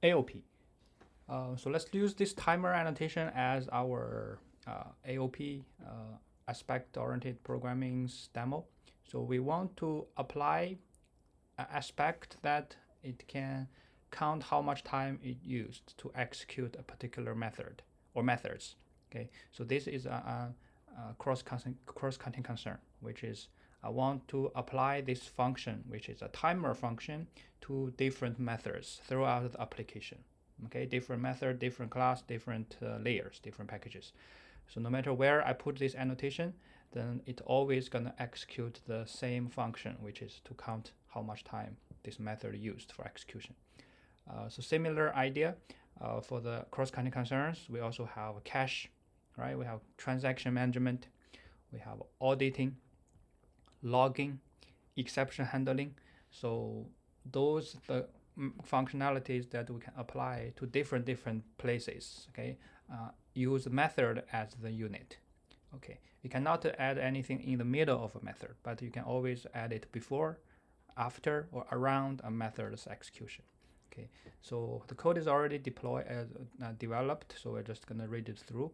AOP. So let's use this timer annotation as our AOP aspect-oriented programming's demo. So we want to apply an aspect that it can count how much time it used to execute a particular method or methods. Okay, so this is a cross-cutting concern, which is I want to apply this function, which is a timer function, to different methods throughout the application. Okay, different method, different class, different layers, different packages. So no matter where I put this annotation, then it's always gonna execute the same function, which is to count how much time this method used for execution. So similar idea for the cross-cutting concerns. We also have cache, right? We have transaction management, we have auditing, logging, exception handling. So those the functionalities that we can apply to different places. Okay, use method as the unit. Okay, you cannot add anything in the middle of a method, but you can always add it before, after, or around a method's execution. Okay, so the code is already deployed as developed, so we're just gonna read it through.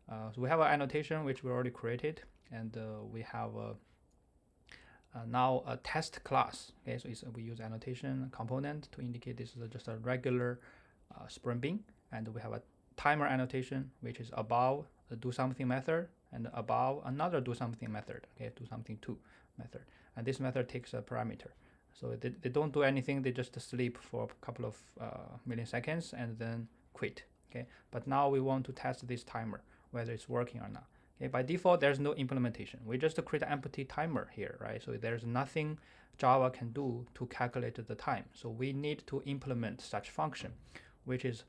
So we have an annotation which we already created, and we have now a test class. Okay, so we use annotation component to indicate this is just a regular Spring Bean, and we have a timer annotation which is above the do something method and above another do something method. Okay, do something to method, and this method takes a parameter. So they don't do anything; they just sleep for a couple of milliseconds and then quit. Okay, but now we want to test this timer whether it's working or not. Okay, by default, there's no implementation. We just create an empty timer here, right? So there's nothing Java can do to calculate the time. So we need to implement such function, which is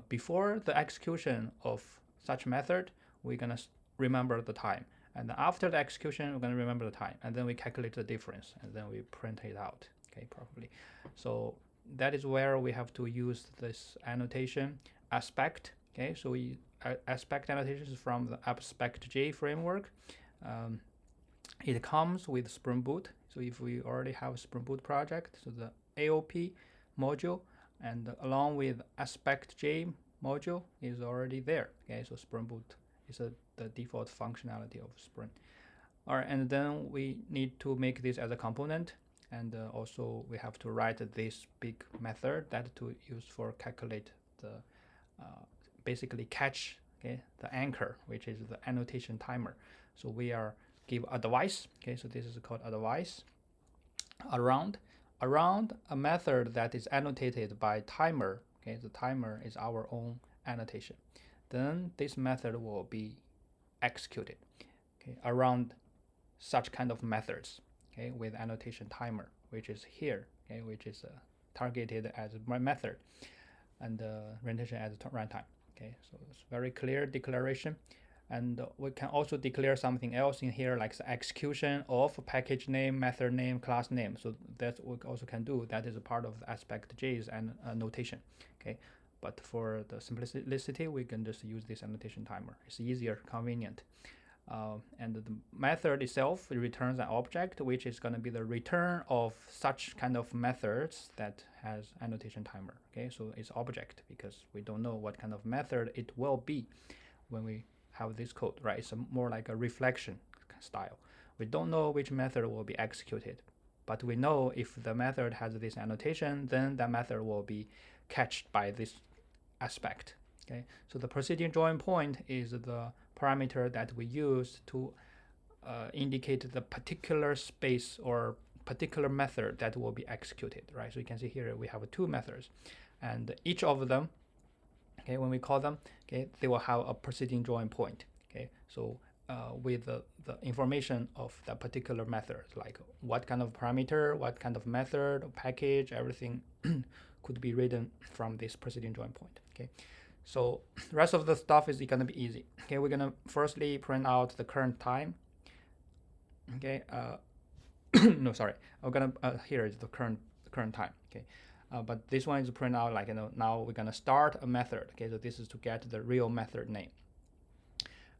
before the execution of such method, we're gonna remember the time. And then after the execution, we're gonna remember the time. And then we calculate the difference, and then we print it out, okay, properly. So that is where we have to use this annotation aspect. Okay, so we aspect annotations from the aspect-J framework. It comes with Spring Boot. So if we already have a Spring Boot project, so the AOP module and along with aspect-J module is already there. Okay, so Spring Boot is the default functionality of Spring. All right, and then we need to make this as a component, and also we have to write this big method that to use for calculate the basically catch, okay, the anchor, which is the annotation timer. So we are give a device. Okay, so this is called a device around a method that is annotated by timer. Okay, the timer is our own annotation. Then this method will be executed, okay, around such kind of methods, okay, with annotation timer, which is here, okay, which is targeted as my method, and rendition as runtime. Okay, so it's very clear declaration. And we can also declare something else in here, like the execution of package name, method name, class name. So that's what we also can do. That is a part of the aspect-J's and notation. Okay, but for the simplicity, we can just use this annotation timer. It's easier, convenient. And the method itself returns an object, which is going to be the return of such kind of methods that has annotation timer. Okay, so it's object because we don't know what kind of method it will be when we have this code, right? It's more like a reflection style. We don't know which method will be executed, but we know if the method has this annotation, then that method will be catched by this aspect. Okay, so the proceeding join point is the parameter that we use to indicate the particular space or particular method that will be executed, right? So you can see here we have two methods, and each of them, okay, when we call them, okay, they will have a proceeding join point. Okay, so with the information of that particular method, like what kind of parameter, what kind of method, package, everything could be written from this proceeding join point. Okay, so rest of the stuff is gonna be easy. Okay, we're gonna firstly print out the current time. Okay, no, sorry, we're gonna here is the current time. Okay, but this one is print out like, you know, now we're gonna start a method. Okay, so this is to get the real method name,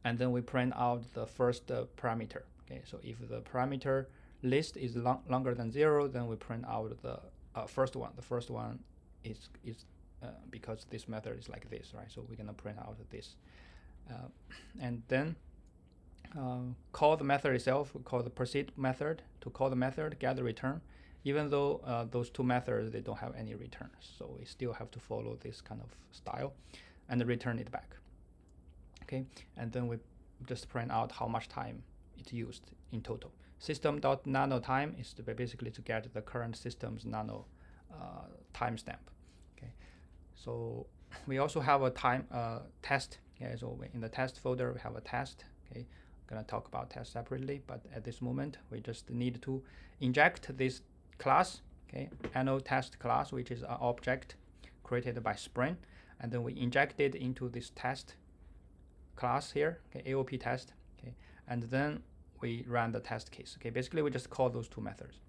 and then we print out the first parameter. Okay, so if the parameter list is longer than 0, then we print out the first one. The first one is because this method is like this, right? So we're gonna print out this, and then call the method itself. We call the proceed method to call the method, get the return. Even though those two methods, they don't have any returns, so we still have to follow this kind of style and return it back. Okay, and then we just print out how much time it used in total. System.nano time is basically to get the current system's nano timestamp. Okay, so we also have a time test. Okay, so in the test folder we have a test. Okay, I'm gonna talk about test separately, but at this moment we just need to inject this class. Okay, anno test class, which is an object created by Spring, and then we inject it into this test class here. Okay, AOP test. Okay, and then we run the test case. Okay, basically we just call those two methods.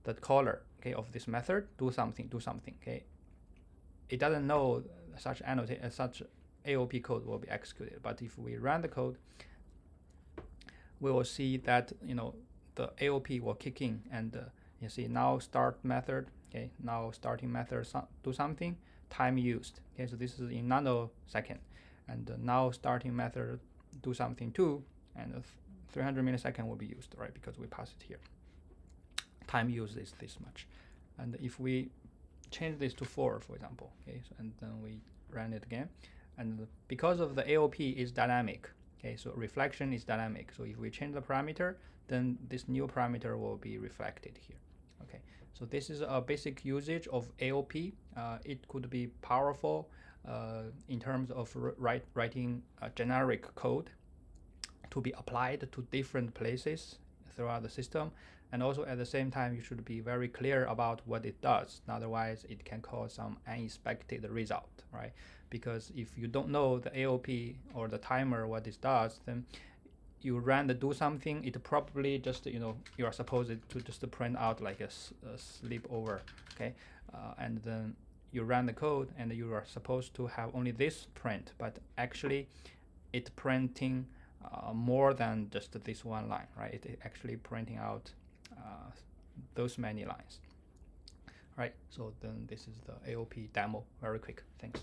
The caller, okay, of this method do something. Okay, it doesn't know such such AOP code will be executed, but if we run the code, we will see that the AOP will kick in, and you see now start method. Okay, now starting method do something, time used. Okay, so this is in nanosecond, and now starting method do something too, and 300 milliseconds will be used, right? Because we pass it here. Time used is this much, and if we change this to 4, for example, okay, so, and then we run it again, and because of the AOP is dynamic, okay, so reflection is dynamic. So if we change the parameter, then this new parameter will be reflected here. Okay, so this is a basic usage of AOP. It could be powerful in terms of writing a generic code to be applied to different places throughout the system, and also at the same time you should be very clear about what it does. Otherwise it can cause some unexpected result, right? Because if you don't know the AOP or the timer what it does, then you run the do something, it probably just you are supposed to just print out like a sleep over. Okay, and then you run the code and you are supposed to have only this print, but actually it printing more than just this one line, right? It actually printing out those many lines, right? So then this is the AOP demo, very quick. Thanks.